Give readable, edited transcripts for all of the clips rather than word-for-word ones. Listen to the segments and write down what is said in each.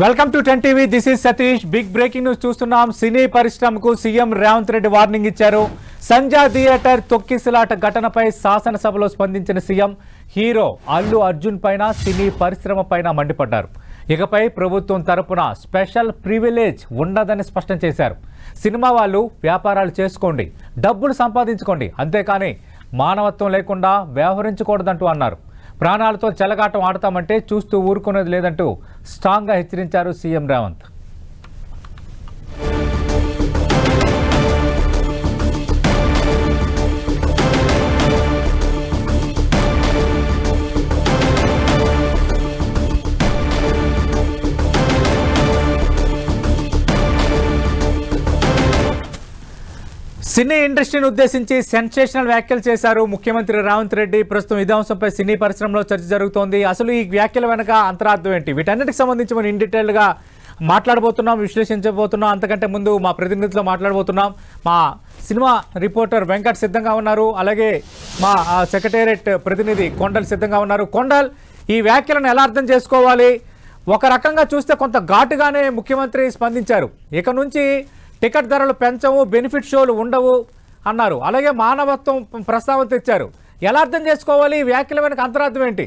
Welcome to 10 TV. This is Satish. Big breaking news చూస్తున్నాం. సినీ పరిశ్రమకు సీఎం రేవంత్ రెడ్డి వార్నింగ్ ఇచ్చారు. సంజా థియేటర్ తొక్కిసలాట ఘటనపై శాసనసభలో స్పందించిన సీఎం హీరో అల్లు అర్జున్ పైన సినీ పరిశ్రమ పైన మండిపడ్డారు. ఇకపై ప్రభుత్వం తరపున స్పెషల్ ప్రివిలేజ్ ఉండదని స్పష్టం చేశారు. సినిమా వాళ్ళు వ్యాపారాలు చేసుకోండి, డబ్బులు సంపాదించుకోండి, అంతేకాని మానవత్వం లేకుండా వ్యవహరించకూడదంటూ అన్నారు. ప్రాణాలతో చెలగాటం ఆడతామంటే చూస్తూ ఊరుకునేది లేదంటూ స్ట్రాంగ్గా హెచ్చరించారు సీఎం రేవంత్. సినీ ఇండస్ట్రీని ఉద్దేశించి సెన్సేషనల్ వ్యాఖ్యలు చేశారు ముఖ్యమంత్రి రేవంత్ రెడ్డి. ప్రస్తుతం ఇదే అంశంపై సినీ పరిశ్రమలో చర్చ జరుగుతోంది. అసలు ఈ వ్యాఖ్యల వెనక అంతరార్థం ఏంటి? వీటన్నిటికి సంబంధించి మనం ఇన్ డీటెయిల్గా మాట్లాడబోతున్నాం, విశ్లేషించబోతున్నాం. అంతకంటే ముందు మా ప్రతినిధితో మాట్లాడబోతున్నాం. మా సినిమా రిపోర్టర్ వెంకట్ సిద్ధంగా ఉన్నారు, అలాగే మా సెక్రటేరియట్ ప్రతినిధి కొండల్ సిద్ధంగా ఉన్నారు. కొండల్, ఈ వ్యాఖ్యలను ఎలా అర్థం చేసుకోవాలి? ఒక రకంగా చూస్తే కొంత ఘాటుగానే ముఖ్యమంత్రి స్పందించారు. ఇక నుంచి టికెట్ ధరలు పెంచవు, బెనిఫిట్ షోలు ఉండవు అన్నారు. అలాగే మానవత్వం ప్రస్తావన తెచ్చారు. ఎలా అర్థం చేసుకోవాలి? ఈ వ్యాఖ్యల వెనక అంతరార్థం ఏంటి?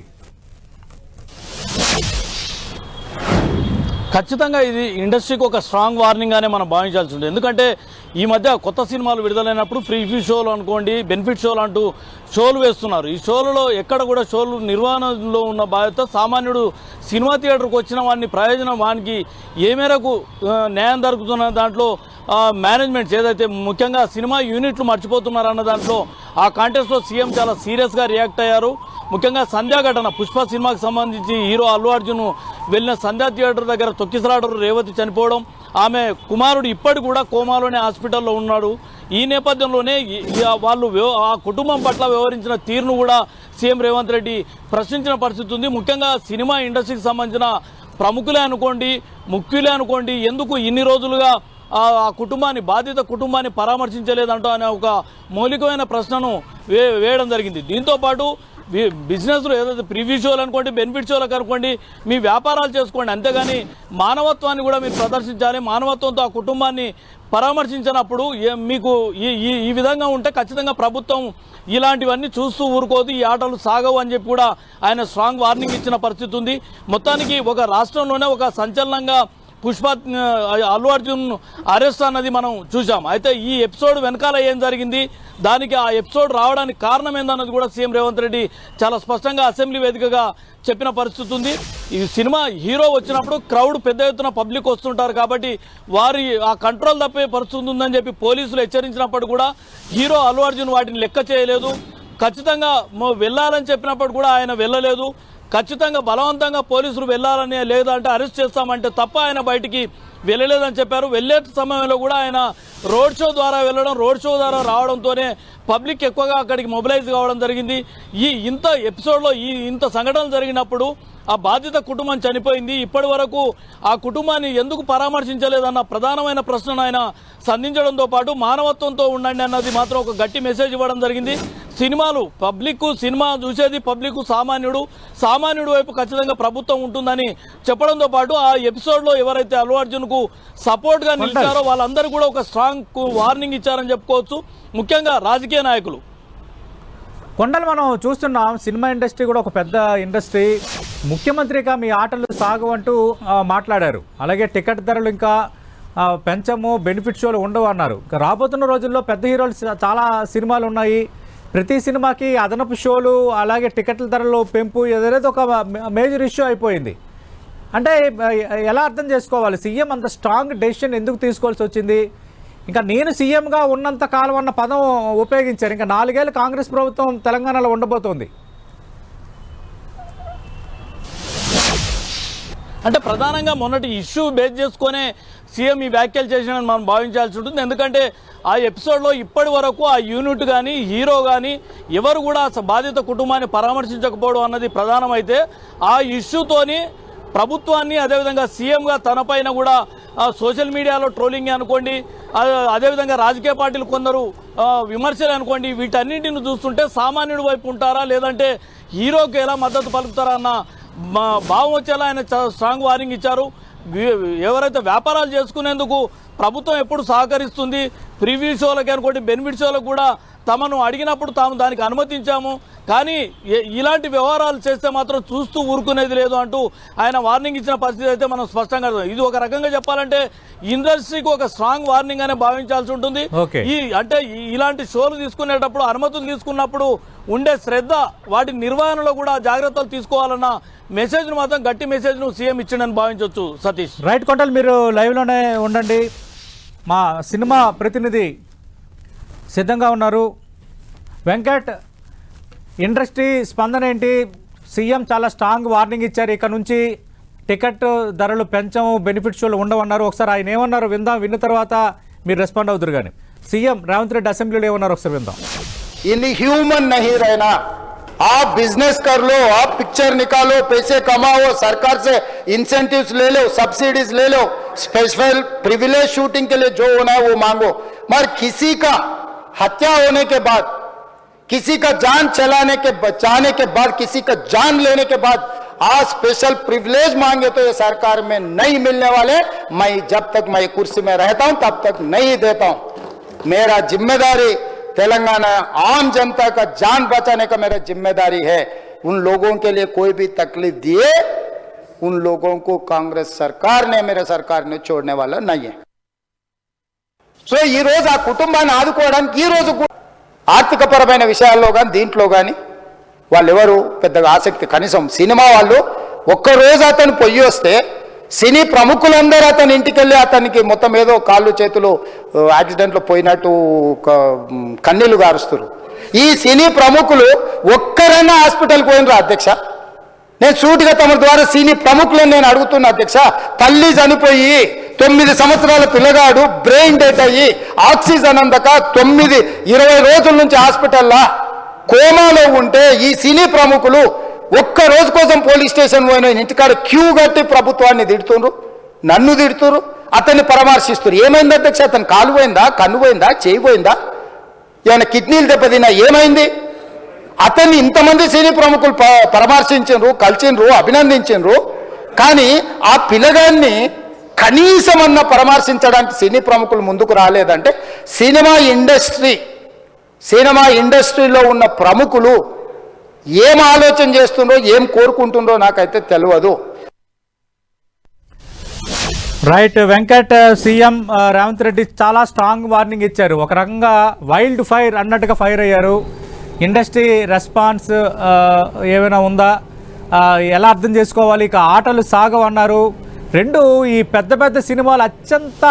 ఖచ్చితంగా ఇది ఇండస్ట్రీకి ఒక స్ట్రాంగ్ వార్నింగ్ గానే మనం భావించాల్సి ఉంటుంది. ఎందుకంటే ఈ మధ్య కొత్త సినిమాలు విడుదలైనప్పుడు ఫ్రీ షోలు అనుకోండి, బెనిఫిట్ షోలు అంటూ షోలు వేస్తున్నారు. ఈ షోలలో ఎక్కడ కూడా షోలు నిర్వహణలో ఉన్న బాధ్యత సామాన్యుడు సినిమా థియేటర్కి వచ్చిన వాడిని ప్రయోజనం వానికి ఏ మేరకు న్యాయం దొరుకుతున్న దాంట్లో మేనేజ్మెంట్స్ ఏదైతే ముఖ్యంగా సినిమా యూనిట్లు మర్చిపోతున్నారు అన్న దాంట్లో ఆ కాంటెస్ట్లో సీఎం చాలా సీరియస్గా రియాక్ట్ అయ్యారు. ముఖ్యంగా సంధ్యా ఘటన, పుష్ప సినిమాకి సంబంధించి హీరో అల్లు అర్జున్ వెళ్ళిన సంధ్యా థియేటర్ దగ్గర తొక్కిసలాటరు రేవతి చనిపోవడం, ఆమె కుమారుడు ఇప్పటి కూడా కోమాలోనే హాస్పిటల్లో ఉన్నాడు. ఈ నేపథ్యంలోనే వాళ్ళు ఆ కుటుంబం పట్ల వ్యవహరించిన తీరును కూడా సీఎం రేవంత్ రెడ్డి ప్రశ్నించిన పరిస్థితి ఉంది. ముఖ్యంగా సినిమా ఇండస్ట్రీకి సంబంధించిన ప్రముఖులే అనుకోండి, ముఖ్యులే అనుకోండి, ఎందుకు ఇన్ని రోజులుగా ఆ కుటుంబాన్ని, బాధిత కుటుంబాన్ని పరామర్శించలేదంటూ అనే ఒక మౌలికమైన ప్రశ్నను వేయడం జరిగింది. దీంతోపాటు బిజినెస్లో ఏదైతే ప్రివ్యూ షోలు అనుకోండి, బెనిఫిట్ షోలకు అనుకోండి, మీ వ్యాపారాలు చేసుకోండి, అంతేగాని మానవత్వాన్ని కూడా మీరు ప్రదర్శించాలి. మానవత్వంతో ఆ కుటుంబాన్ని పరామర్శించినప్పుడు మీకు ఈ విధంగా ఉంటే ఖచ్చితంగా ప్రభుత్వం ఇలాంటివన్నీ చూస్తూ ఊరుకోదు, ఈ ఆటలు సాగవు అని చెప్పి కూడా ఆయన స్ట్రాంగ్ వార్నింగ్ ఇచ్చిన పరిస్థితి ఉంది. మొత్తానికి ఒక రాష్ట్రంలోనే ఒక సంచలనంగా పుష్ప అల్లు అర్జున్ అరెస్ట్ అన్నది మనం చూసాం. అయితే ఈ ఎపిసోడ్ వెనకాల ఏం జరిగింది, దానికి ఆ ఎపిసోడ్ రావడానికి కారణం ఏందన్నది కూడా సీఎం రేవంత్ రెడ్డి చాలా స్పష్టంగా అసెంబ్లీ వేదికగా చెప్పిన పరిస్థితి ఉంది. ఈ సినిమా హీరో వచ్చినప్పుడు క్రౌడ్ పెద్ద ఎత్తున పబ్లిక్ వస్తుంటారు కాబట్టి వారి ఆ కంట్రోల్ తప్పే పరిస్థితి ఉందని చెప్పి పోలీసులు హెచ్చరించినప్పుడు కూడా హీరో అల్లు అర్జున్ వాటిని లెక్క చేయలేదు. ఖచ్చితంగా వెళ్ళాలని చెప్పినప్పుడు కూడా ఆయన వెళ్ళలేదు. ఖచ్చితంగా బలవంతంగా పోలీసులు వెళ్ళాలని లేదంటే అరెస్ట్ చేస్తామంటే తప్ప ఆయన బయటికి వెళ్ళలేదని చెప్పారు. వెళ్ళే సమయంలో కూడా ఆయన రోడ్ షో ద్వారా వెళ్ళడం, రోడ్ షో ద్వారా రావడంతోనే పబ్లిక్ ఎక్కువగా అక్కడికి మొబిలైజ్ కావడం జరిగింది. ఇంత ఎపిసోడ్లో ఇంత సంఘటనలు జరిగినప్పుడు ఆ బాధిత కుటుంబం చనిపోయింది, ఇప్పటి వరకు ఆ కుటుంబాన్ని ఎందుకు పరామర్శించలేదన్న ప్రధానమైన ప్రశ్నను ఆయన సంధించడంతో పాటు మానవత్వంతో ఉండండి అన్నది మాత్రం ఒక గట్టి మెసేజ్ ఇవ్వడం జరిగింది. సినిమాలు సినిమా చూసేది పబ్లిక్, సామాన్యుడు వైపు ఖచ్చితంగా ప్రభుత్వం ఉంటుందని చెప్పడంతో పాటు ఆ ఎపిసోడ్లో ఎవరైతే అల్లు అర్జున్కు సపోర్ట్గా నిలిచారో వాళ్ళందరూ కూడా ఒక స్ట్రాంగ్ వార్నింగ్ ఇచ్చారని చెప్పుకోవచ్చు, ముఖ్యంగా రాజకీయ నాయకులు. కొండలు మనం చూస్తున్నాం, సినిమా ఇండస్ట్రీ కూడా ఒక పెద్ద ఇండస్ట్రీ. ముఖ్యమంత్రిగా మీ ఆటలు సాగు అంటూ మాట్లాడారు. అలాగే టికెట్ ధరలు ఇంకా పెంచము, బెనిఫిట్ షోలు ఉండవు అన్నారు. రాబోతున్న రోజుల్లో పెద్ద హీరోలు చాలా సినిమాలు ఉన్నాయి. ప్రతి సినిమాకి అదనపు షోలు, అలాగే టికెట్ల ధరలు పెంపు ఏదైతే ఒక మేజర్ ఇష్యూ అయిపోయింది. అంటే ఎలా అర్థం చేసుకోవాలి? సీఎం అంత స్ట్రాంగ్ డెసిషన్ ఎందుకు తీసుకోవాల్సి వచ్చింది? ఇంకా నేను సీఎంగా ఉన్నంత కాలం అన్న పదం ఉపయోగించారు. ఇంకా 4 ఏళ్ళు కాంగ్రెస్ ప్రభుత్వం తెలంగాణలో ఉండబోతోంది. అంటే ప్రధానంగా మొన్నటి ఇష్యూ బేస్ చేసుకునే సీఎం ఈ వ్యాఖ్యలు చేసినని మనం భావించాల్సి ఉంటుంది. ఎందుకంటే ఆ ఎపిసోడ్లో ఇప్పటి వరకు ఆ యూనిట్ కానీ హీరో కానీ ఎవరు కూడా బాధిత కుటుంబాన్ని పరామర్శించకపోవడం అన్నది ప్రధానమైతే ఆ ఇష్యూతోని ప్రభుత్వాన్ని అదేవిధంగా సీఎంగా తనపైన కూడా సోషల్ మీడియాలో ట్రోలింగ్ అనుకోండి, అదేవిధంగా రాజకీయ పార్టీలు కొందరు విమర్శలు అనుకోండి, వీటన్నింటిని చూస్తుంటే సామాన్యుడి వైపు ఉంటారా లేదంటే హీరోకి ఎలా మద్దతు పలుకుతారా అన్న భావం వచ్చేలా ఆయన స్ట్రాంగ్ వార్నింగ్ ఇచ్చారు. ఎవరైతే వ్యాపారాలు చేసుకునేందుకు ప్రభుత్వం ఎప్పుడు సహకరిస్తుంది, ప్రివ్యూ షోలకి అనుకోండి బెనిఫిట్ షోలకు కూడా తమను అడిగినప్పుడు తాము దానికి అనుమతించాము, కానీ ఇలాంటి వ్యవహారాలు చేస్తే మాత్రం చూస్తూ ఊరుకునేది లేదు అంటూ ఆయన వార్నింగ్ ఇచ్చిన పరిస్థితి అయితే మనం స్పష్టంగా ఇది ఒక రకంగా చెప్పాలంటే ఇండస్ట్రీకి ఒక స్ట్రాంగ్ వార్నింగ్ అనే భావించాల్సి ఉంటుంది. ఇలాంటి షోలు తీసుకునేటప్పుడు అనుమతులు తీసుకున్నప్పుడు ఉండే శ్రద్ధ, వాటి నిర్వహణలో కూడా జాగ్రత్తలు తీసుకోవాలన్న మెసేజ్ను మాత్రం గట్టి మెసేజ్ను సీఎం ఇచ్చిండని భావించవచ్చు. సతీష్ రైట్ కొండలు మీరు లైవ్లోనే ఉండండి. మా సినిమా ప్రతినిధి సిద్ధంగా ఉన్నారు. వెంకట్, ఇండస్ట్రీ స్పందన ఏంటి? సీఎం చాలా స్ట్రాంగ్ వార్నింగ్ ఇచ్చారు, ఇక నుంచి టికెట్ ధరలు పెంచము, బెనిఫిట్ షోలు ఉండవన్నారు. ఒకసారి ఆయన ఏమన్నారు విందాం, విన్న తర్వాత మీరు రెస్పాండ్ అవుతారు. కానీ సీఎం రేవంత్ రెడ్డి అసెంబ్లీలో ఏమన్నారు ఒకసారి విందాం. इनह्यूमन नहीं रहना, आप बिजनेस कर लो, आप पिक्चर निकालो, पैसे कमाओ, सरकार से इंसेंटिव्स ले लो, सब्सिडीज ले लो, स्पेशल प्रिविलेज शूटिंग के लिए जो होना है वो मांगो, मगर किसी का हत्या होने के बाद, किसी का जान बचाने के बाद, किसी का जान लेने के बाद आज स्पेशल प्रिविलेज मांगे तो ये सरकार में नहीं मिलने वाले. मैं जब तक मैं कुर्सी में रहता हूं तब तक नहीं देता हूं. मेरा जिम्मेदारी तेलंगाना आम जनता का जान बचाने का मेरा जिम्मेदारी है. उन लोगों के लिए कोई भी तकलीफ दिए, उन लोगों को कांग्रेस सरकार ने, मेरे सरकार ने छोड़ने वाला नहीं है. సో ఈ రోజు ఆ కుటుంబాన్ని ఆదుకోవడానికి ఈ రోజు ఆర్థికపరమైన విషయాల్లో కానీ దీంట్లో కానీ వాళ్ళు ఎవరు పెద్దగా ఆసక్తి, కనీసం సినిమా వాళ్ళు ఒక్కరోజు అతను పొయ్యి వస్తే సినీ ప్రముఖులందరూ అతని ఇంటికి వెళ్ళి అతనికి మొత్తం ఏదో కాళ్ళు చేతులు యాక్సిడెంట్లో పోయినట్టు కన్నీళ్లు గారుస్తారు. ఈ సినీ ప్రముఖులు ఒక్కరైనా హాస్పిటల్కి పోయినరా అధ్యక్ష? నేను సూటిగా తమ ద్వారా సినీ ప్రముఖులను నేను అడుగుతున్నా అధ్యక్ష. తల్లి చనిపోయి 9 సంవత్సరాల పిల్లగాడు బ్రెయిన్ డెత్ అయ్యి ఆక్సిజన్ అందక 20 రోజుల నుంచి హాస్పిటల్లా కోమాలో ఉంటే ఈ సినీ ప్రముఖులు ఒక్క రోజు కోసం పోలీస్ స్టేషన్ పోయిన ఇంటికాడ క్యూ కట్టి ప్రభుత్వాన్ని తిడుతున్నారు, నన్ను తిడుతున్నారు, అతన్ని పరామర్శిస్తున్నారు. ఏమైంది అధ్యక్ష? అతను కాలు పోయిందా, కన్ను పోయిందా, చేయి పోయిందా, ఏమైనా కిడ్నీలు దెబ్బతిన్నా, ఏమైంది? అతన్ని ఇంతమంది సినీ ప్రముఖులు పరామర్శించారు, కలిసిండ్రు, అభినందించారు. కానీ ఆ పిల్లగాన్ని కనీసమన్నా పరామర్శించడానికి సినీ ప్రముఖులు ముందుకు రాలేదంటే సినిమా ఇండస్ట్రీలో ఉన్న ప్రముఖులు ఏం ఆలోచన చేస్తుండ్రో, ఏం కోరుకుంటుండ్రో నాకైతే తెలియదు. రైట్ వెంకట్, సీఎం రేవంత్ రెడ్డి చాలా స్ట్రాంగ్ వార్నింగ్ ఇచ్చారు. ఒక రకంగా వైల్డ్ ఫైర్ అన్నట్టుగా ఫైర్ అయ్యారు. ఇండస్ట్రీ రెస్పాన్స్ ఏమైనా ఉందా, ఎలా అర్థం చేసుకోవాలి? ఇక ఆటలు సాగవన్నారు. రెండు ఈ పెద్ద పెద్ద సినిమాలు అత్యంత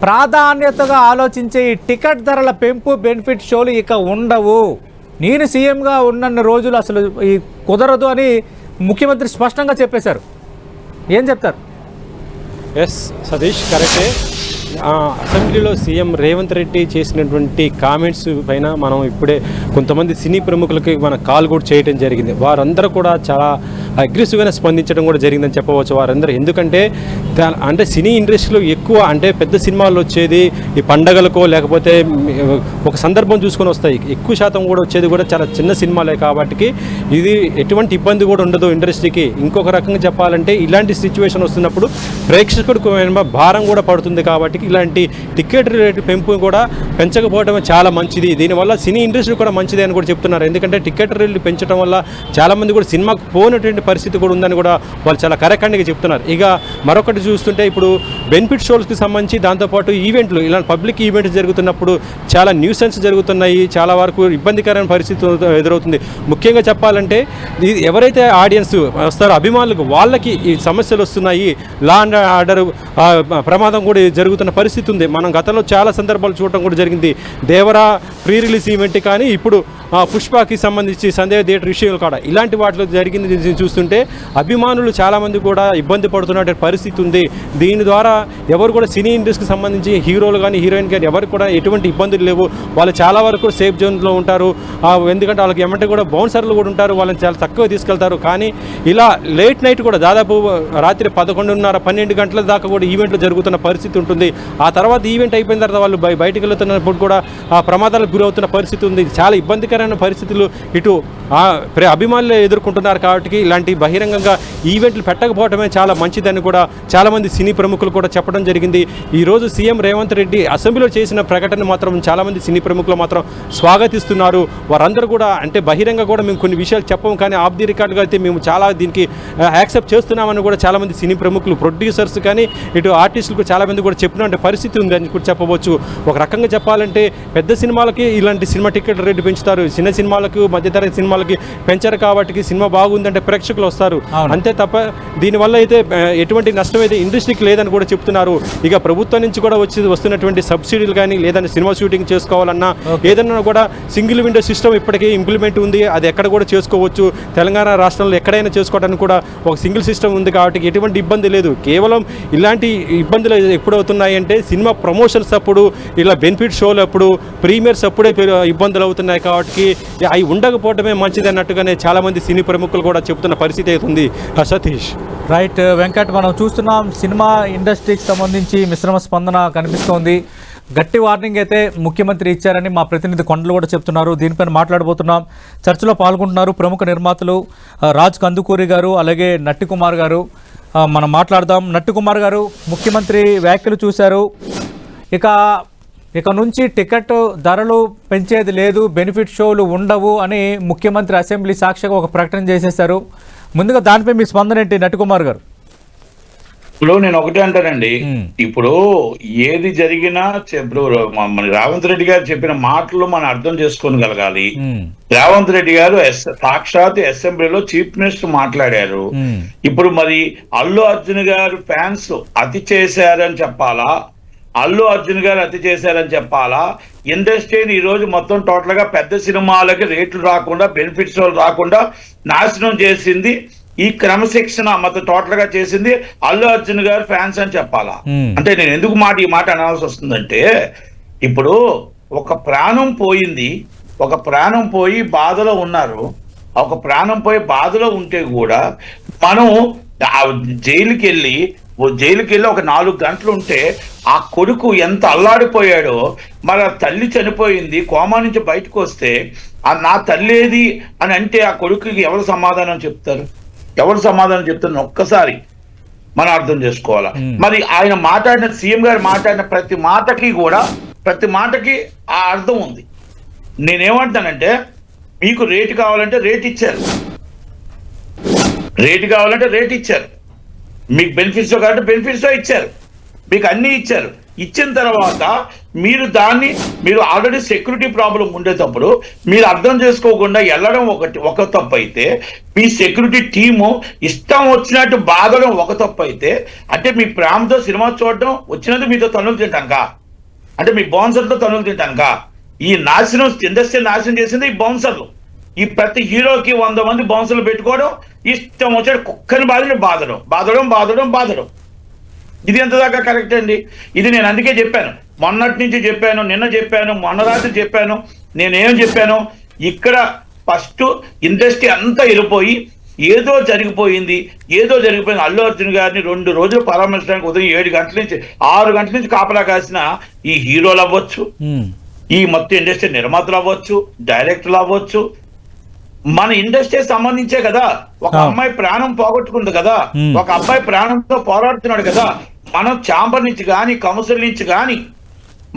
ప్రాధాన్యతగా ఆలోచించే ఈ టికెట్ ధరల పెంపు, బెనిఫిట్ షోలు ఇక ఉండవు. నేను సీఎంగా ఉన్న రోజులు అసలు ఈ కుదరదు అని ముఖ్యమంత్రి స్పష్టంగా చెప్పేశారు. ఏం చెప్తారు? ఎస్ సతీష్, కరెక్టే. అసెంబ్లీలో సీఎం రేవంత్ రెడ్డి చేసినటువంటి కామెంట్స్ పైన మనం ఇప్పుడే కొంతమంది సినీ ప్రముఖులకి మన కాల్ కూడా చేయడం జరిగింది. వారందరూ కూడా చాలా అగ్రెసివ్గానే స్పందించడం కూడా జరిగిందని చెప్పవచ్చు. వారందరూ ఎందుకంటే అంటే సినీ ఇండస్ట్రీలో ఎక్కువ అంటే పెద్ద సినిమాలు వచ్చేది ఈ పండగలకో లేకపోతే ఒక సందర్భం చూసుకొని వస్తాయి. ఎక్కువ శాతం కూడా వచ్చేది కూడా చాలా చిన్న సినిమాలే కాబట్టి ఇది ఎటువంటి ఇబ్బంది కూడా ఉండదు ఇండస్ట్రీకి. ఇంకొక రకంగా చెప్పాలంటే ఇలాంటి సిచ్యువేషన్ వస్తున్నప్పుడు ప్రేక్షకుడికి భారం కూడా పడుతుంది కాబట్టి ఇలాంటి టికెట్ రేటు పెంపు కూడా పెంచకపోవడం చాలా మంచిది. దీనివల్ల సినీ ఇండస్ట్రీ కూడా మంచిది అని కూడా చెప్తున్నారు. ఎందుకంటే టికెట్ రేట్లు పెంచడం వల్ల చాలామంది కూడా సినిమాకు పోయినటువంటి పరిస్థితి కూడా ఉందని కూడా వాళ్ళు చాలా కరెక్ట్గా చెప్తున్నారు. ఇక మరొకటి చూస్తుంటే ఇప్పుడు బెనిఫిట్ షోస్కి సంబంధించి దాంతోపాటు ఈవెంట్లు, ఇలాంటి పబ్లిక్ ఈవెంట్స్ జరుగుతున్నప్పుడు చాలా న్యూసెన్స్ జరుగుతున్నాయి, చాలా వరకు ఇబ్బందికరమైన పరిస్థితి ఎదురవుతుంది. ముఖ్యంగా చెప్పాలంటే ఎవరైతే ఆడియన్స్ వస్తారో అభిమానులకు వాళ్ళకి ఈ సమస్యలు వస్తున్నాయి. లా అండ్ ఆర్డర్ ప్రమాదం కూడా జరుగుతున్న పరిస్థితి ఉంది. మనం గతంలో చాలా సందర్భాలు చూడటం కూడా జరిగింది. దేవరా ప్రీ రిలీజ్ ఈవెంట్ కానీ ఇప్పుడు పుష్పకి సంబంధించి సందేహ థియేటర్ విషయాలు కూడా ఇలాంటి వాటిలో జరిగింది చూస్తుంటే అభిమానులు చాలామంది కూడా ఇబ్బంది పడుతున్న పరిస్థితి ఉంది. దీని ద్వారా ఎవరు కూడా సినీ ఇండస్ట్రీకి సంబంధించి హీరోలు కానీ హీరోయిన్ కానీ ఎవరికి కూడా ఎటువంటి ఇబ్బందులు లేవు. వాళ్ళు చాలా వరకు సేఫ్ జోన్లో ఉంటారు. ఎందుకంటే వాళ్ళకి ఏమంటే కూడా బౌన్సర్లు కూడా ఉంటారు, వాళ్ళని చాలా తక్కువ తీసుకెళ్తారు. కానీ ఇలా లేట్ నైట్ కూడా దాదాపు రాత్రి 11:30-12 గంటల దాకా కూడా ఈవెంట్లు జరుగుతున్న పరిస్థితి ఉంటుంది. ఆ తర్వాత ఈవెంట్ అయిపోయిన తర్వాత వాళ్ళు బయటకు వెళ్తున్నప్పుడు కూడా ఆ ప్రమాదాలకు గురవుతున్న పరిస్థితి ఉంది. చాలా ఇబ్బందికరమైన పరిస్థితులు ఇటు అభిమానులు ఎదుర్కొంటున్నారు. కాబట్టి ఇలాంటి బహిరంగంగా ఈవెంట్లు పెట్టకపోవడమే చాలా మంచిదని కూడా చాలామంది సినీ ప్రముఖులు కూడా చెప్పడం జరిగింది. ఈరోజు సీఎం రేవంత్ రెడ్డి అసెంబ్లీలో చేసిన ప్రకటన మాత్రం చాలామంది సినీ ప్రముఖులు మాత్రం స్వాగతిస్తున్నారు. వారందరూ కూడా అంటే బహిరంగ కూడా మేము కొన్ని విషయాలు చెప్పము, కానీ ఆఫ్ ది రికార్డుగా అయితే మేము చాలా దీనికి యాక్సెప్ట్ చేస్తున్నామని కూడా చాలామంది సినీ ప్రముఖులు, ప్రొడ్యూసర్స్ కానీ ఇటు ఆర్టిస్టులకు చాలామంది కూడా చెప్పిన పరిస్థితి ఉంది అని కూడా చెప్పవచ్చు. ఒక రకంగా చెప్పాలంటే పెద్ద సినిమాలకి ఇలాంటి సినిమా టికెట్ రేటు పెంచుతారు, చిన్న సినిమాలకు మధ్యతరగతి సినిమాలకి పెంచారు. కాబట్టి సినిమా బాగుందంటే ప్రేక్షకులు వస్తారు, అంతే తప్ప దీనివల్ల అయితే ఎటువంటి నష్టం అయితే ఇండస్ట్రీకి లేదని కూడా చెప్తున్నారు. ఇక ప్రభుత్వం నుంచి కూడా వస్తున్నటువంటి సబ్సిడీలు కానీ లేదంటే సినిమా షూటింగ్ చేసుకోవాలన్నా ఏదన్నా కూడా సింగిల్ విండో సిస్టమ్ ఇప్పటికీ ఇంప్లిమెంట్ ఉంది. అది ఎక్కడ కూడా చేసుకోవచ్చు. తెలంగాణ రాష్ట్రంలో ఎక్కడైనా చేసుకోవడానికి కూడా ఒక సింగిల్ సిస్టమ్ ఉంది. కాబట్టి ఎటువంటి ఇబ్బంది లేదు. కేవలం ఇలాంటి ఇబ్బందులు ఎప్పుడవుతున్నాయి అంటే సినిమా ప్రమోషన్స్ అప్పుడు, ఇలా బెనిఫిట్ షోలు అప్పుడు, ప్రీమియర్స్ అప్పుడే ఇబ్బందులు అవుతున్నాయి. కాబట్టి అవి ఉండకపోవడమే మంచిది అన్నట్టుగానే చాలామంది సినీ ప్రముఖులు కూడా చెబుతున్న పరిస్థితి అవుతుంది. సతీష్. రైట్ వెంకట్, మనం చూస్తున్నాం సినిమా ఇండస్ట్రీకి సంబంధించి మిశ్రమ స్పందన కనిపిస్తోంది. గట్టి వార్నింగ్ అయితే ముఖ్యమంత్రి ఇచ్చారని మా ప్రతినిధి కొండలు కూడా చెప్తున్నారు. దీనిపైన మాట్లాడబోతున్నాం. చర్చలో పాల్గొంటున్నారు ప్రముఖ నిర్మాతలు రాజ్ కందుకూరి గారు, అలాగే నట్టి కుమార్ గారు. మనం మాట్లాడదాం. నట్టి కుమార్ గారు, ముఖ్యమంత్రి వ్యాఖ్యలు చూశారు. ఇక నుంచి టికెట్ ధరలు పెంచేది లేదు, బెనిఫిట్ షోలు ఉండవు అని ముఖ్యమంత్రి అసెంబ్లీ సాక్షిగా ఒక ప్రకటన చేసేశారు. ముందుగా దానిపై మీ స్పందన ఏంటి నట్టి కుమార్ గారు? ఇప్పుడు నేను ఒకటే అంటానండి, ఇప్పుడు ఏది జరిగినా ఇప్పుడు మన రేవంత్ రెడ్డి గారు చెప్పిన మాటలు మనం అర్థం చేసుకోగలగాలి. రేవంత్ రెడ్డి గారు సాక్షాత్ అసెంబ్లీలో చీఫ్ మినిస్టర్ మాట్లాడారు. ఇప్పుడు మరి అల్లు అర్జున్ గారు ఫ్యాన్స్ అతి చేశారని చెప్పాలా, అల్లు అర్జున్ గారు అతి చేశారని చెప్పాలా? ఇండస్ట్రీని ఈ రోజు మొత్తం టోటల్ గా పెద్ద సినిమాలకి రేట్లు రాకుండా, బెనిఫిట్స్ రాకుండా నాశనం చేసింది, ఈ క్రమశిక్షణ మొత్తం టోటల్ గా చేసింది అల్లు అర్జున్ గారు ఫ్యాన్స్ అని చెప్పాలా? అంటే నేను ఎందుకు ఈ మాట అనాల్సి వస్తుందంటే, ఇప్పుడు ఒక ప్రాణం పోయింది, ఒక ప్రాణం పోయి బాధలో ఉన్నారు. ఒక ప్రాణం పోయి బాధలో ఉంటే కూడా మనం జైలుకి వెళ్ళి ఒక 4 గంటలు ఉంటే ఆ కొడుకు ఎంత అల్లాడిపోయాడో, మరి ఆ తల్లి చనిపోయింది, కోమా నుంచి బయటకు వస్తే నా తల్లి ఏది అని అంటే ఆ కొడుకుకి ఎవరు సమాధానం చెప్తారు? ఒక్కసారి మనం అర్థం చేసుకోవాలా. మరి ఆయన మాట్లాడిన, సీఎం గారు మాట్లాడిన ప్రతి మాటకి ఆ అర్థం ఉంది. నేనేమంటానంటే, మీకు రేటు కావాలంటే రేట్ ఇచ్చారు, మీకు బెనిఫిట్స్ కాబట్టి బెనిఫిట్స్ ఇచ్చారు, మీకు అన్ని ఇచ్చారు. ఇచ్చిన తర్వాత మీరు ఆల్రెడీ సెక్యూరిటీ ప్రాబ్లం ఉండేటప్పుడు మీరు అర్థం చేసుకోకుండా వెళ్ళడం ఒక తప్పు అయితే, మీ సెక్యూరిటీ టీము ఇష్టం వచ్చినట్టు బాధడం ఒక తప్పు అయితే, అంటే మీ ప్రేమతో సినిమా చూడడం వచ్చినందుకు మీతో తన్నులు తింటానుకా, అంటే మీ బౌన్సర్తో తన్నులు తింటానుకా? ఈ ఇండస్ట్రీ నాశనం చేసింది ఈ బౌన్సర్లు. ఈ ప్రతి హీరోకి 100 మంది బౌన్సర్లు పెట్టుకోవడం, ఇష్టం వచ్చాడు కుక్కని బాధడం. ఇది ఎంతదాకా కరెక్ట్ అండి? ఇది నేను అందుకే చెప్పాను, మొన్నటి నుంచి చెప్పాను, నిన్న చెప్పాను, మొన్న రాత్రి చెప్పాను. నేనేం చెప్పాను? ఇక్కడ ఫస్ట్ ఇండస్ట్రీ అంతా వెళ్ళిపోయి ఏదో జరిగిపోయింది. అల్లు అర్జున్ గారిని 2 రోజులు పరామర్శించడానికి ఉదయం 7 గంటల నుంచి 6 గంటల నుంచి కాపలా కాసిన ఈ హీరోలు అవ్వచ్చు, ఈ మొత్తం ఇండస్ట్రీ నిర్మాతలు అవ్వచ్చు, డైరెక్టర్లు అవ్వచ్చు, మన ఇండస్ట్రీ సంబంధించే కదా. ఒక అమ్మాయి ప్రాణం పోగొట్టుకుంది కదా, ఒక అబ్బాయి ప్రాణంతో పోరాడుతున్నాడు కదా. మనం ఛాంబర్ నుంచి కానీ, కౌన్సిల్ నుంచి కానీ,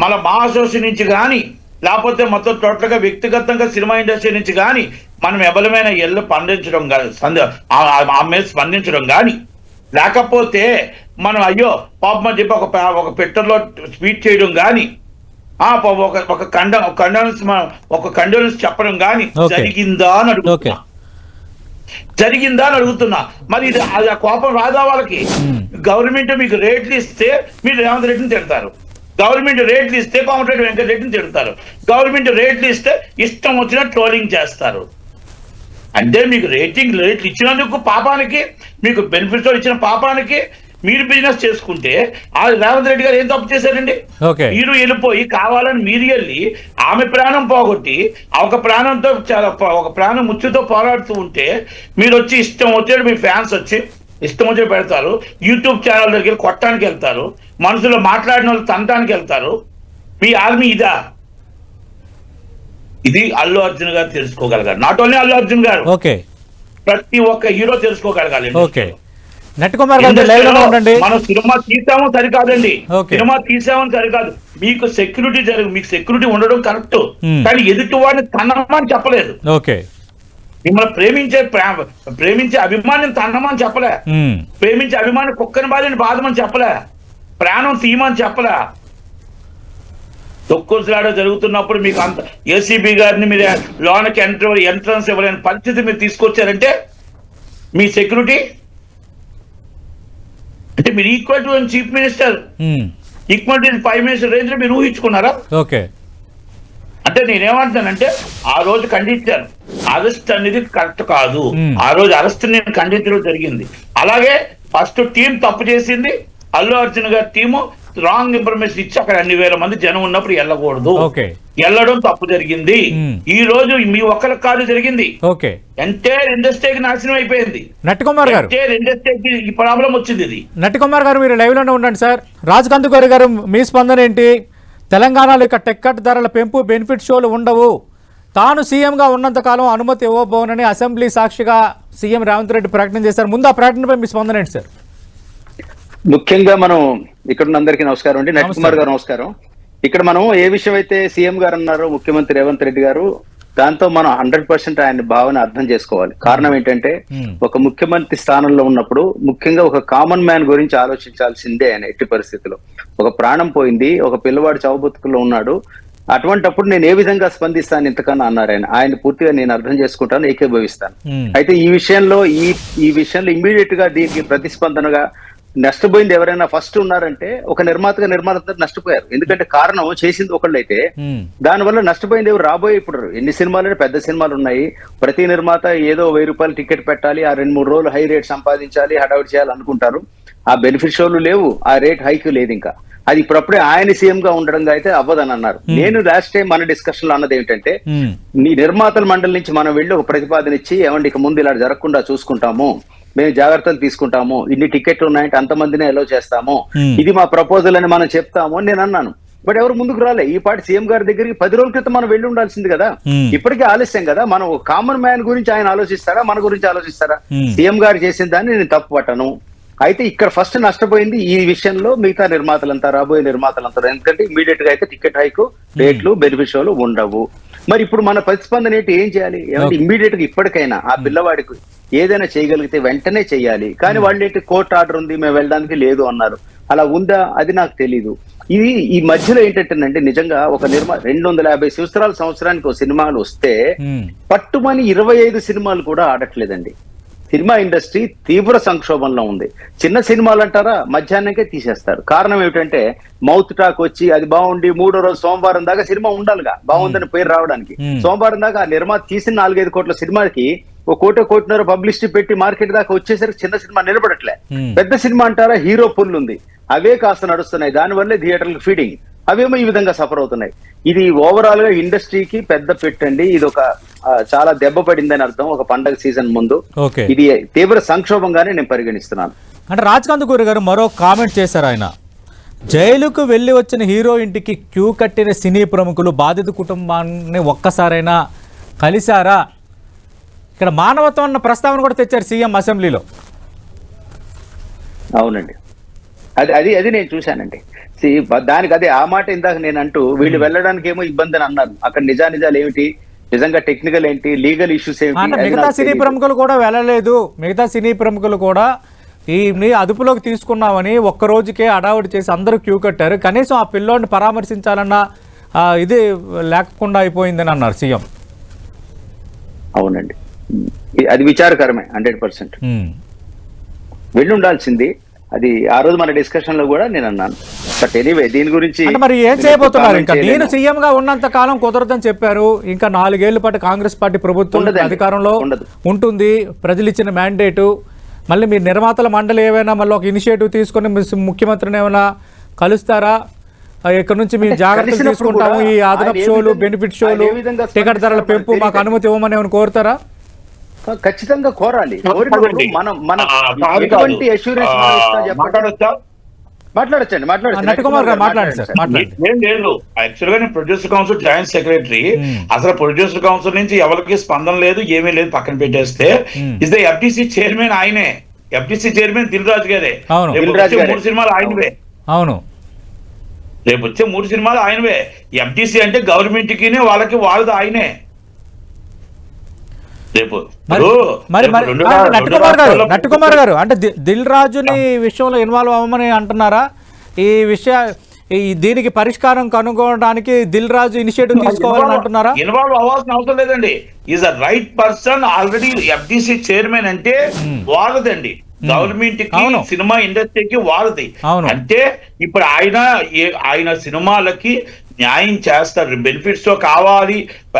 మన మా అసోసియేషన్ నుంచి కానీ, లేకపోతే మొత్తం టోటల్ గా వ్యక్తిగతంగా సినిమా ఇండస్ట్రీ నుంచి కానీ మనం ఎవరమైన పండించడం కానీ, స్పందించడం కానీ, లేకపోతే మనం అయ్యో పాపం అని చెప్పి ఒక పెట్టర్లో ట్వీట్ చేయడం కానీ, ఒక కండోలెన్స్ చెప్పడం కానీ జరిగిందా అని అడుగుతున్నా. మరి ఇది ఆ కోపం రాదా వాళ్ళకి? గవర్నమెంట్ మీకు రేట్లు ఇస్తే మీరు రేవంత్ రెడ్డిని తిడతారు, గవర్నమెంట్ రేట్లు ఇస్తే కోమటిరెడ్డి వెంకటరెడ్డిని తిడతారు, గవర్నమెంట్ రేట్లు ఇస్తే ఇష్టం వచ్చిన ట్రోలింగ్ చేస్తారు. అంటే మీకు రేట్లు ఇచ్చినందుకు పాపానికి, మీకు బెనిఫిట్స్ ఇచ్చిన పాపానికి మీరు బిజినెస్ చేసుకుంటే ఆ రేవంత్ రెడ్డి గారు ఏం తప్పు చేశారండి? మీరు వెళ్ళిపోయి కావాలని మీరు వెళ్ళి ఆమె ప్రాణం పోగొట్టి ఒక ప్రాణం ముచ్చుతో పోరాడుతూ ఉంటే మీరు వచ్చి ఇష్టం వచ్చాడు, మీ ఫ్యాన్స్ వచ్చి ఇష్టం వచ్చి పెడతారు, యూట్యూబ్ ఛానల్ దగ్గరికి వెళ్ళి కొట్టడానికి వెళ్తారు, మనసులో మాట్లాడిన వాళ్ళు తంటానికి వెళ్తారు. మీ ఆర్మీ ఇదా? ఇది అల్లు అర్జున్ గారు తెలుసుకోగలగాలి. నాట్ ఓన్లీ అల్లు అర్జున్ గారు, ఓకే, ప్రతి ఒక్క హీరో తెలుసుకోగలగాలి. ఓకే. నట్ కుమార్ గారు లైవ్ లో ఉండండి. మనం సినిమా తీసాము సరికాదండి, ఓకే. సినిమా తీసామని సరికాదు. మీకు సెక్యూరిటీ మీకు సెక్యూరిటీ ఉండడం కరెక్ట్, కానీ ఎదుటి వాడిని తన్నమని చెప్పలేదు. ఓకే, మిమ్మల్ని ప్రేమించే అభిమానిని తన్నమని చెప్పలే, ప్రేమించే అభిమాని కుక్కని బాధమని చెప్పలే, ప్రాణం తీయమని చెప్పలే. తొక్కులాడ జరుగుతున్నప్పుడు మీకు అంత ఏసీబీ గారిని మీరు లోనకి ఎంట్రన్స్ ఇవ్వలేని పరిస్థితి మీరు తీసుకొచ్చారంటే మీ సెక్యూరిటీ అంటే మీరు equal to chief minister, equal to prime minister range లో మీరు ఊహించుకున్నారా? ఓకే. అంటే నేనేమంటానంటే ఆ రోజు ఖండించాను, అరెస్ట్ అనేది కరెక్ట్ కాదు. ఆ రోజు అరెస్ట్ నేను ఖండించడం జరిగింది. అలాగే ఫస్ట్ టీం తప్పు చేసింది, అల్లు అర్జున్ గారి టీము రాంగ్ ఇన్ఫర్మేషన్ ఇచ్చి అక్కడ అన్ని వేల మంది జనం ఉన్నప్పుడు వెళ్ళకూడదు, వెళ్ళడం తప్పు జరిగింది. ఈ రోజు మీ ఒక్కరికి కాదు జరిగింది, ఎంటైర్ ఇండస్ట్రీకి నాశనం అయిపోయింది. నట్ కుమార్ గారు, ఎంటైర్ ఇండస్ట్రీకి ఈ ప్రాబ్లం వచ్చింది. ఇది నట్ కుమార్ గారు మీరు లైవ్ లోనే ఉండండి సార్. రాజ్ కందుకూరి గారు మీ స్పందన ఏంటి? తెలంగాణలో ఇక టికెట్ ధరల పెంపు, బెనిఫిట్ షోలు ఉండవు, తాను సీఎంగా ఉన్నంతకాలం అనుమతి ఇవ్వబోనని అసెంబ్లీ సాక్షిగా సీఎం రేవంత్ రెడ్డి ప్రకటన చేశారు. ముందు ఆ ప్రకటనపై మీ స్పందన ఏంటి సార్? ముఖ్యంగా మనం ఇక్కడ ఉన్న అందరికీ నమస్కారం అండి. నట్ కుమార్ గారు నమస్కారం. ఇక్కడ మనం ఏ విషయం అయితే సీఎం గారు అన్నారో, ముఖ్యమంత్రి రేవంత్ రెడ్డి గారు, దాంతో మనం 100% ఆయన భావన అర్థం చేసుకోవాలి. కారణం ఏంటంటే ఒక ముఖ్యమంత్రి స్థానంలో ఉన్నప్పుడు ముఖ్యంగా ఒక కామన్ మ్యాన్ గురించి ఆలోచించాల్సిందే ఆయన. ఎట్టి పరిస్థితిలో ఒక ప్రాణం పోయింది, ఒక పిల్లవాడు చావుబతుకుల్లో ఉన్నాడు, అటువంటప్పుడు నేను ఏ విధంగా స్పందిస్తాను ఇంతకన్నా అన్నారు ఆయన. ఆయన పూర్తిగా నేను అర్థం చేసుకుంటాను, ఏకీభవిస్తాను. అయితే ఈ విషయంలో ఇమ్మీడియట్ గా దీనికి ప్రతిస్పందనగా నష్టపోయింది ఎవరైనా ఫస్ట్ ఉన్నారంటే ఒక నిర్మాతగా నష్టపోయారు. ఎందుకంటే కారణం చేసింది ఒకళ్ళైతే దానివల్ల నష్టపోయింది ఎవరు? రాబోయే ఇప్పుడు ఎన్ని సినిమాలు, పెద్ద సినిమాలు ఉన్నాయి, ప్రతి నిర్మాత ఏదో 1000 రూపాయలు టికెట్ పెట్టాలి, ఆ 2-3 రోజులు హై రేట్ సంపాదించాలి, హడావుడి చేయాలి అనుకుంటారు. ఆ బెనిఫిట్ షోలు లేవు, ఆ రేట్ హైక్ లేదు. ఇంకా అది ఇప్పుడప్పుడే ఆయన సీఎం గా ఉండడం అయితే అవ్వదని అన్నారు. నేను లాస్ట్ టైం మన డిస్కషన్ లో అన్నది ఏంటంటే, నీ నిర్మాతల మండలి నుంచి మనం వెళ్ళి ఒక ప్రతిపాదన ఇచ్చి, ఏమండి ఇక ముందు ఇలా జరగకుండా చూసుకుంటాము, మేము జాగ్రత్తలు తీసుకుంటాము, ఇన్ని టికెట్లు ఉన్నాయంటే అంతమందినే అలో చేస్తాము, ఇది మా ప్రపోజల్ అని మనం చెప్తాము అని నేను అన్నాను. బట్ ఎవరు ముందుకు రాలే. ఈ పాటి సీఎం గారి దగ్గరికి 10 రోజుల క్రితం మనం వెళ్ళి ఉండాల్సింది కదా. ఇప్పటికే ఆలస్యం కదా. మనం కామన్ మ్యాన్ గురించి ఆయన ఆలోచిస్తారా, మన గురించి ఆలోచిస్తారా? సీఎం గారు చేసిన దాన్ని నేను తప్పు పట్టను. అయితే ఇక్కడ ఫస్ట్ నష్టపోయింది ఈ విషయంలో మిగతా నిర్మాతలంతా, రాబోయే నిర్మాతలంతా. ఎందుకంటే ఇమీడియట్ గా అయితే టికెట్ హైకు, రేట్లు, బెనిఫిట్ షోలు ఉండవు. మరి ఇప్పుడు మన ప్రతిస్పందన ఏంటి? ఏం చేయాలి? ఏమంటే ఇమ్మీడియట్ గా ఇప్పటికైనా ఆ పిల్లవాడికి ఏదైనా చేయగలిగితే వెంటనే చేయాలి. కానీ వాళ్ళు ఏంటి, కోర్టు ఆర్డర్ ఉంది, మేము వెళ్ళడానికి లేదు అన్నారు. అలా ఉందా? అది నాకు తెలీదు. ఇది ఈ మధ్యలో ఏంటంటేనంటే, నిజంగా ఒక 250 సంవత్సరానికి ఒక సినిమాలు వస్తే పట్టుమని 25 సినిమాలు కూడా ఆడట్లేదండి. సినిమా ఇండస్ట్రీ తీవ్ర సంక్షోభంలో ఉంది. చిన్న సినిమాలు అంటారా, మధ్యాహ్నంకే తీసేస్తారు. కారణం ఏమిటంటే మౌత్ టాక్ వచ్చి అది బాగుండి 3వ రోజు సోమవారం దాకా సినిమా ఉండాలిగా, బాగుందని పేరు రావడానికి. సోమవారం దాకా ఆ నిర్మాత తీసిన 4-5 కోట్ల సినిమాకి 1 కోటిన్నర పబ్లిసిటీ పెట్టి మార్కెట్ దాకా వచ్చేసరికి చిన్న సినిమా నిలబడట్లే. పెద్ద సినిమా అంటారా, హీరో పుల్ ఉంది, అవే కాస్త నడుస్తున్నాయి. దానివల్లే థియేటర్లకు ఫీడింగ్, అవేమో ఈ విధంగా సఫర్ అవుతున్నాయి. ఇది ఓవరాల్ గా ఇండస్ట్రీకి పెద్ద పెట్టండి. ఇది ఒక చాలా దెబ్బ పడిందని అర్థం. ఒక పండగ సీజన్ ముందు ఇది తీవ్ర సంక్షోభంగానే నేను పరిగణిస్తున్నాను. అంటే రాజ్ కందుకూరి గారు మరో కామెంట్ చేశారు. ఆయన జైలుకు వెళ్ళి వచ్చిన హీరో ఇంటికి క్యూ కట్టిన సినీ ప్రముఖులు బాధిత కుటుంబాన్ని ఒక్కసారైనా కలిశారా? ఇక్కడ మానవత్వం అన్న ప్రస్తావన కూడా తెచ్చారు సీఎం అసెంబ్లీలో. అవునండి, అది నేను చూశానండి. దానికి అదే ఆ మాట ఇందాక నేను అంటూ వీళ్ళు వెళ్ళడానికి ఏమో ఇబ్బంది అని అన్నారు. అక్కడ నిజాలు ఏమిటి, నిజంగా టెక్నికల్ ఏంటి, లీగల్ ఇష్యూస్ ఏంటి? మిగతా సినీ ప్రముఖులు కూడా వెళ్ళలేదు. మిగతా సినీ ప్రముఖులు కూడా ఈ అదుపులోకి తీసుకున్నామని ఒక్క రోజుకే అడావుడి చేసి అందరూ క్యూ కట్టారు. కనీసం ఆ పిల్లోడిని పరామర్శించాలన్న ఇది లేకుండా అయిపోయిందని అన్నారు సీఎం. అవునండి, అది విచారకరమే. 100% వెళ్ళి ఉండాల్సింది. అది ఆ రోజు మన డిస్కషన్ లో కూడా నేను అన్నాను. బట్ ఎనీవే దీని గురించి మరి ఏం చేయబోతున్నారు? ఇంకా నేను సీఎం గా ఉన్నంత కాలం కుదరదని చెప్పారు. ఇంకా 4 ఏళ్ల పాటు కాంగ్రెస్ పార్టీ ప్రభుత్వం అధికారంలో ఉంటుంది. ప్రజలు ఇచ్చిన మ్యాండేటు. మళ్ళీ మీరు నిర్మాతల మండలి ఏమైనా మళ్ళీ ఒక ఇనిషియేటివ్ తీసుకొని ముఖ్యమంత్రిని ఏమైనా కలుస్తారా? ఇక్కడ నుంచి మేము జాగ్రత్తలు తీసుకుంటాము, ఈ అదనపు షోలు, బెనిఫిట్ షోలు, టికెట్ ధరల పెంపు మాకు అనుమతి ఇవ్వమని ఏమైనా కోరుతారా? ఖచ్చితంగా కోరాలి. మాట్లాడచ్చండి నట్టుకుమార్ గారు మాట్లాడండి సార్, మాట్లాడండి. ఏం లేదు, యాక్చువల్ గా నేను ప్రొడ్యూసర్ కౌన్సిల్ జాయింట్ సెక్రటరీ. అసలు ప్రొడ్యూసర్ కౌన్సిల్ నుంచి ఎవరికి స్పందన లేదు, ఏమీ లేదు, పక్కన పెట్టేస్తే ఇస్ ద ఎఫ్టీసీ చైర్మన్ ఆయనే. ఎఫ్టీసీ చైర్మన్ దిల్ రాజు గారే. రేపు వచ్చే 3 సినిమాలు ఆయనవే. అవును, రేపు వచ్చే 3 సినిమాలు ఆయనవే. ఎఫ్టీసీ అంటే గవర్నమెంట్ కి వాళ్ళకి వాళ్ళది ఆయనే. రేపు నట్టుకుమార్ గారు అంటే దిల్ రాజుని విషయంలో ఇన్వాల్వ్ అవ్వమని అంటున్నారా? ఈ దీనికి పరిష్కారం కనుగొనడానికి దిల్ రాజు ఇనిషియేటివ్ తీసుకోవాలని అంటున్నారా? ఇన్వాల్వ్ అవ్వాల్సిన అవసరం లేదండి. Is a right person. Already FTC chairman అంటే వారదండి, గవర్నమెంట్ కి సినిమా ఇండస్ట్రీకి వారది. అంటే ఇప్పుడు ఆయన సినిమాలకి న్యాయం చేస్తారు. బెనిఫిట్స్ తో కావాలి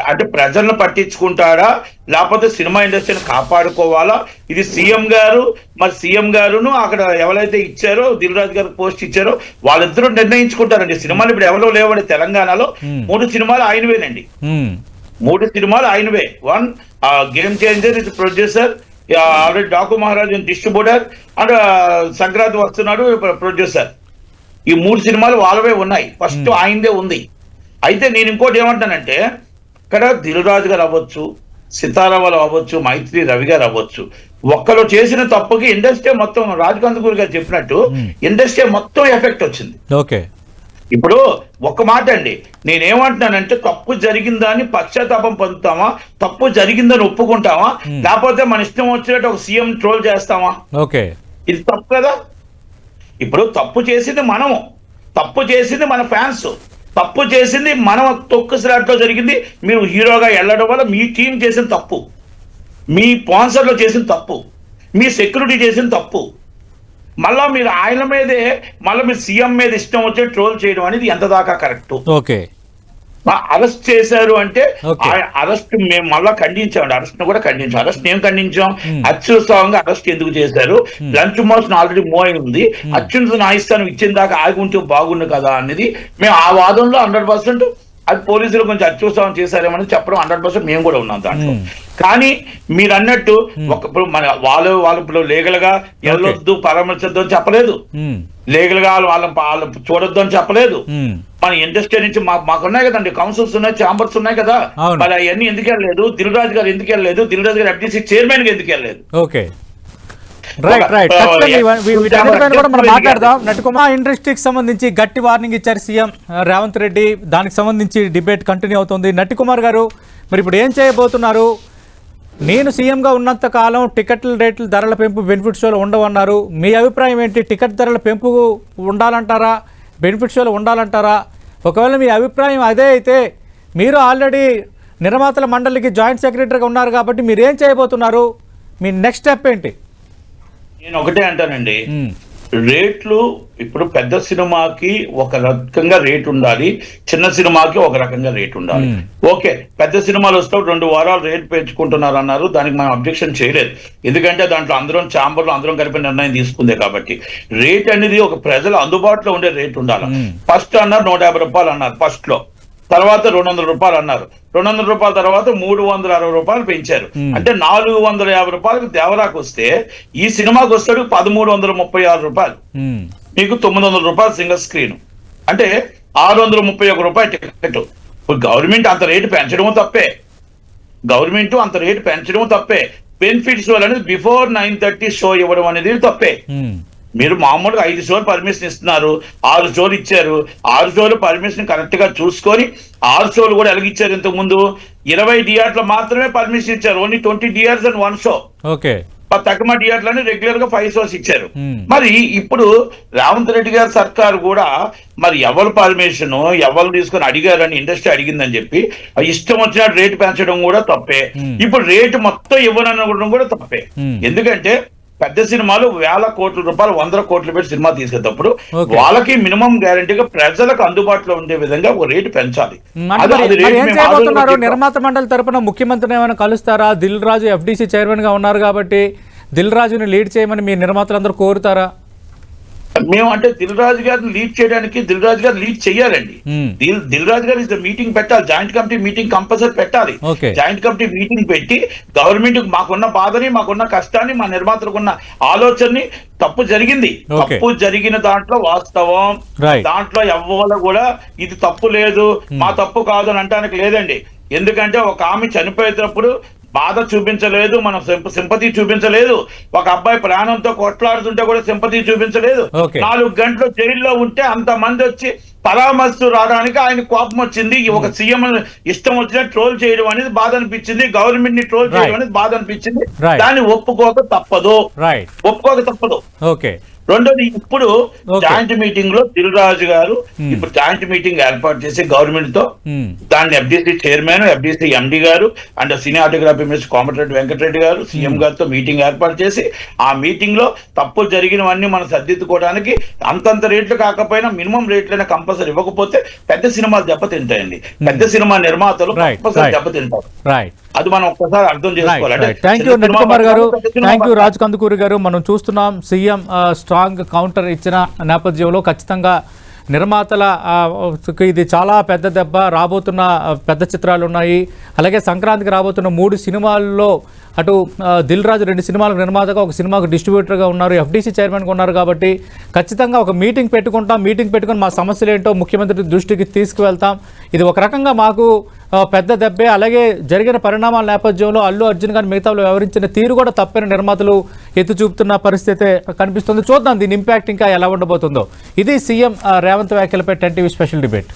అంటే ప్రజలను పట్టించుకుంటారా, లేకపోతే సినిమా ఇండస్ట్రీని కాపాడుకోవాలా? ఇది సీఎం గారు, మరి సీఎం గారును అక్కడ ఎవరైతే ఇచ్చారో దిల్ రాజు గారు పోస్ట్ ఇచ్చారో వాళ్ళిద్దరూ నిర్ణయించుకుంటారండి. సినిమాలు ఇప్పుడు ఎవరో లేవండి తెలంగాణలో. 3 సినిమాలు ఆయనవేనండి. 3 సినిమాలు ఆయనవే. 1 గేమ్ చేంజర్ ఇది producer, already Daaku Maharaj distributor, and Sankranti వస్తున్నాడు ప్రొడ్యూసర్. ఈ 3 సినిమాలు వాళ్ళవే ఉన్నాయి. ఫస్ట్ ఆయనదే ఉంది. అయితే నేను ఇంకోటి ఏమంటానంటే, ఇక్కడ దిల్ రాజు గారు అవ్వచ్చు, సితారా వాళ్ళు అవ్వచ్చు, మైత్రి రవి గారు అవ్వచ్చు, ఒక్కరు చేసిన తప్పుకి ఇండస్ట్రీ మొత్తం, రాజకాంత్ గారు చెప్పినట్టు ఇండస్ట్రీ మొత్తం ఎఫెక్ట్ వచ్చింది. ఓకే, ఇప్పుడు ఒక్క మాట అండి, నేనేమంటున్నానంటే తప్పు జరిగిందని పశ్చాత్తాపం పొందుతామా, తప్పు జరిగిందని ఒప్పుకుంటామా, లేకపోతే మన ఇష్టం వచ్చినట్టు ఒక సీఎం ట్రోల్ చేస్తామా? ఓకే, ఇది తప్పు కదా. ఇప్పుడు తప్పు చేసింది మనము, తప్పు చేసింది మన ఫ్యాన్స్, తప్పు చేసింది మనం తొక్కుసలాట్లో జరిగింది. మీరు హీరోగా వెళ్ళడం వల్ల మీ టీం చేసిన తప్పు, మీ స్పాన్సర్లు చేసిన తప్పు, మీ సెక్యూరిటీ చేసిన తప్పు. మళ్ళా మీరు ఆయన మీదే మళ్ళీ మీరు సీఎం మీద ఇష్టం వచ్చే ట్రోల్ చేయడం అనేది ఎంత దాకా కరెక్ట్? ఓకే, అరెస్ట్ చేశారు అంటే అరెస్ట్ మేము మళ్ళా ఖండించామండి. అరెస్ట్ కూడా ఖండించాం. అరెస్ట్ ఏం ఖండించాం? అత్యుత్సాహంగా అరెస్ట్ ఎందుకు చేశారు? లంచ్ మోషన్ ఆల్రెడీ మూవ్ అయి ఉంది. అత్యున్నత న్యాయస్థానం ఇచ్చిన దాకా ఆగి ఉంటే బాగుండు కదా అనేది మేము ఆ వాదనలో 100% అది పోలీసులు కొంచెం అత్యుత్సాహం చేశారేమని చెప్పడం 100% మేము కూడా ఉన్నాం దాంట్లో. కానీ మీరు అన్నట్టు ఇప్పుడు మన వాళ్ళు ఇప్పుడు లీగల్ గా వెళ్ళొద్దు, పరామర్శిద్దు అని చెప్పలేదు, లీగల్ గా వాళ్ళు చూడొద్దు అని చెప్పలేదు. మన ఇండస్ట్రీ నుంచి మాకు ఉన్నాయి కదండి, కౌన్సిల్స్ ఉన్నాయి, ఛాంబర్స్ ఉన్నాయి కదా, మరి అవన్నీ ఎందుకు వెళ్ళలేదు? దిల్ రాజు గారు ఎందుకు వెళ్ళలేదు? దిల్ రాజు గారు ఎఫ్టీసీ చైర్మన్ గా ఎందుకు వెళ్ళలేదు? Okay, right. కూడా మనం మాట్లాడదాం. నట్టుకుమార్ ఇండస్ట్రీకి సంబంధించి గట్టి వార్నింగ్ ఇచ్చారు సీఎం రేవంత్ రెడ్డి. దానికి సంబంధించి డిబేట్ కంటిన్యూ అవుతుంది. నట్టుకుమార్ గారు, మరి ఇప్పుడు ఏం చేయబోతున్నారు? నేను సీఎంగా ఉన్నంత కాలం టికెట్ల రేట్ల ధరల పెంపు బెనిఫిట్ షోలు ఉండవన్నారు. మీ అభిప్రాయం ఏంటి? టికెట్ ధరల పెంపు ఉండాలంటారా, బెనిఫిట్ షోలు ఉండాలంటారా? ఒకవేళ మీ అభిప్రాయం అదే అయితే మీరు ఆల్రెడీ నిర్మాతల మండలికి జాయింట్ సెక్రటరీగా ఉన్నారు కాబట్టి మీరు ఏం చేయబోతున్నారు? మీ నెక్స్ట్ స్టెప్ ఏంటి? నేను ఒకటే అంటానండి, రేట్లు ఇప్పుడు పెద్ద సినిమాకి ఒక రకంగా రేట్ ఉండాలి, చిన్న సినిమాకి ఒక రకంగా రేట్ ఉండాలి. ఓకే, పెద్ద సినిమాలు వస్తే 2 వారాలు రేట్ పెంచుకుంటున్నారు అన్నారు, దానికి మనం అబ్జెక్షన్ చేయలేదు. ఎందుకంటే దాంట్లో అందరం ఛాంబర్లో అందరం కలిపి నిర్ణయం తీసుకుందే కాబట్టి. రేట్ అనేది ఒక ప్రజల అందుబాటులో ఉండే రేట్ ఉండాలి. ఫస్ట్ అన్నారు 150 రూపాయలు అన్నారు ఫస్ట్ లో, తర్వాత 200 రూపాయలు అన్నారు. 200 రూపాయల తర్వాత 360 రూపాయలు పెంచారు. అంటే 450 రూపాయలకు దేవరాకు వస్తే ఈ సినిమాకి వస్తాడు 1336 రూపాయలు, మీకు 900 రూపాయలు సింగిల్ స్క్రీన్, అంటే 631 రూపాయలు టికెట్. ఇప్పుడు గవర్నమెంట్ అంత రేటు పెంచడము తప్పే, గవర్నమెంట్ అంత రేటు పెంచడము తప్పే. బెనిఫిట్ షో అనేది బిఫోర్ 9:30 షో ఇవ్వడం అనేది తప్పే. మీరు మామూలుగా 5 షోలు పర్మిషన్ ఇస్తున్నారు, 6 షోలు ఇచ్చారు. 6 షోలు పర్మిషన్ కరెక్ట్ గా చూసుకొని 6 షోలు కూడా ఎలాగిచ్చారు? ఇంతకు ముందు 20 థియేటర్లు మాత్రమే పర్మిషన్ ఇచ్చారు, only 20 theatres and 1 show. Okay, తక్కువ థియేటర్లని రెగ్యులర్ గా 5 షోస్ ఇచ్చారు. మరి ఇప్పుడు రేవంత్ రెడ్డి గారి సర్కారు కూడా మరి ఎవరు పర్మిషన్ ఎవరు తీసుకొని అడిగారని ఇండస్ట్రీ అడిగిందని చెప్పి ఇష్టం వచ్చినట్టు రేటు పెంచడం కూడా తప్పే. ఇప్పుడు రేటు మొత్తం ఇవ్వనడం కూడా తప్పే. ఎందుకంటే పెద్ద సినిమాలు 1000 కోట్ల రూపాయలు 100 కోట్లు పెట్టి సినిమా తీసేటప్పుడు వాళ్ళకి మినిమం గ్యారంటీగా ప్రజలకు అందుబాటులో ఉండే విధంగా ఒక రేటు పెంచాలి. నిర్మాత మండలి తరపున ముఖ్యమంత్రిని ఏమైనా కలుస్తారా? దిల్ రాజు ఎఫ్డీసీ చైర్మన్ గా ఉన్నారు కాబట్టి దిల్ రాజుని లీడ్ చేయమని మీ నిర్మాతలందరూ కోరుతారా? మేము అంటే దిల్ రాజు గారిని లీడ్ చేయడానికి దిల్ రాజు గారు లీడ్ చేయాలండి. దిల్ రాజు గారు ఇస్ మీటింగ్ పెట్టాలి, జాయింట్ కమిటీ మీటింగ్ కంపల్సరీ పెట్టాలి. జాయింట్ కమిటీ మీటింగ్ పెట్టి గవర్నమెంట్ మాకున్న బాధని, మాకున్న కష్టాన్ని, మా నిర్మాతలకు ఉన్న ఆలోచనని, తప్పు జరిగింది, తప్పు జరిగిన దాంట్లో వాస్తవం, దాంట్లో ఎవ్వరు కూడా ఇది తప్పు లేదు, మా తప్పు కాదు అని అంటానికి లేదండి. ఎందుకంటే ఒక ఆమె చనిపోయేటప్పుడు బాధ చూపించలేదు, మనం సింపతి చూపించలేదు. ఒక అబ్బాయి ప్రాణంతో కొట్లాడుతుంటే కూడా సింపతి చూపించలేదు. 4 గంటలు జైల్లో ఉంటే అంతమంది వచ్చి పరామర్శ రావడానికి ఆయన కోపం వచ్చింది. ఒక సీఎం ఇష్టం వచ్చిన ట్రోల్ చేయడం అనేది బాధ అనిపించింది, గవర్నమెంట్ ని ట్రోల్ చేయడం అనేది బాధ అనిపించింది. దాన్ని ఒప్పుకోక తప్పదు. రెండోది, ఇప్పుడు జాయింట్ మీటింగ్ లో దిల్ రాజు గారు ఇప్పుడు జాయింట్ మీటింగ్ ఏర్పాటు చేసి గవర్నమెంట్ తో, దాన్ని FDC చైర్మన్, FDC MD గారు and cinematography minister Komatireddy Venkatreddy గారు సీఎం గారితో మీటింగ్ ఏర్పాటు చేసి, ఆ మీటింగ్ లో తప్పులు జరిగినవన్నీ మనం సర్దిద్దుకోవడానికి అంతంత రేట్లు కాకపోయినా మినిమం రేట్లైనా కంపల్సరీ ఇవ్వకపోతే పెద్ద సినిమాలు దెబ్బతింటాయండి. పెద్ద సినిమా నిర్మాతలు కంపల్సరీ దెబ్బతింటారు. అది మనం ఒక్కసారి అర్థం చేసుకోవాలి. థ్యాంక్ యూ నెట్ కుమార్ గారు, థ్యాంక్ యూ రాజ్ కందుకూరి గారు. మనం చూస్తున్నాం సీఎం స్ట్రాంగ్ కౌంటర్ ఇచ్చిన నేపథ్యంలో ఖచ్చితంగా నిర్మాతల ఇది చాలా పెద్ద దెబ్బ. రాబోతున్న పెద్ద చిత్రాలు ఉన్నాయి, అలాగే సంక్రాంతికి రాబోతున్న 3 సినిమాల్లో అటు దిల్ రాజు 2 సినిమాలకు నిర్మాతగా, ఒక సినిమాకు డిస్ట్రిబ్యూటర్గా ఉన్నారు, FDC చైర్మన్గా ఉన్నారు. కాబట్టి ఖచ్చితంగా ఒక మీటింగ్ పెట్టుకుంటాం, మీటింగ్ పెట్టుకుని మా సమస్యలు ఏంటో ముఖ్యమంత్రి దృష్టికి తీసుకువెళ్తాం. ఇది ఒక రకంగా మాకు పెద్ద దెబ్బే. అలాగే జరిగిన పరిణామాల నేపథ్యంలో అల్లు అర్జున్ గారు మిగతాలో వ్యవహరించిన తీరు కూడా తప్పని నిర్మాతలు ఎత్తి చూపుతున్న పరిస్థితి కనిపిస్తుంది. చూద్దాం దీని ఇంపాక్ట్ ఇంకా ఎలా ఉండబోతుందో. ఇది సీఎం రేవంత్ వ్యాఖ్యలపై 10 TV స్పెషల్ డిబేట్.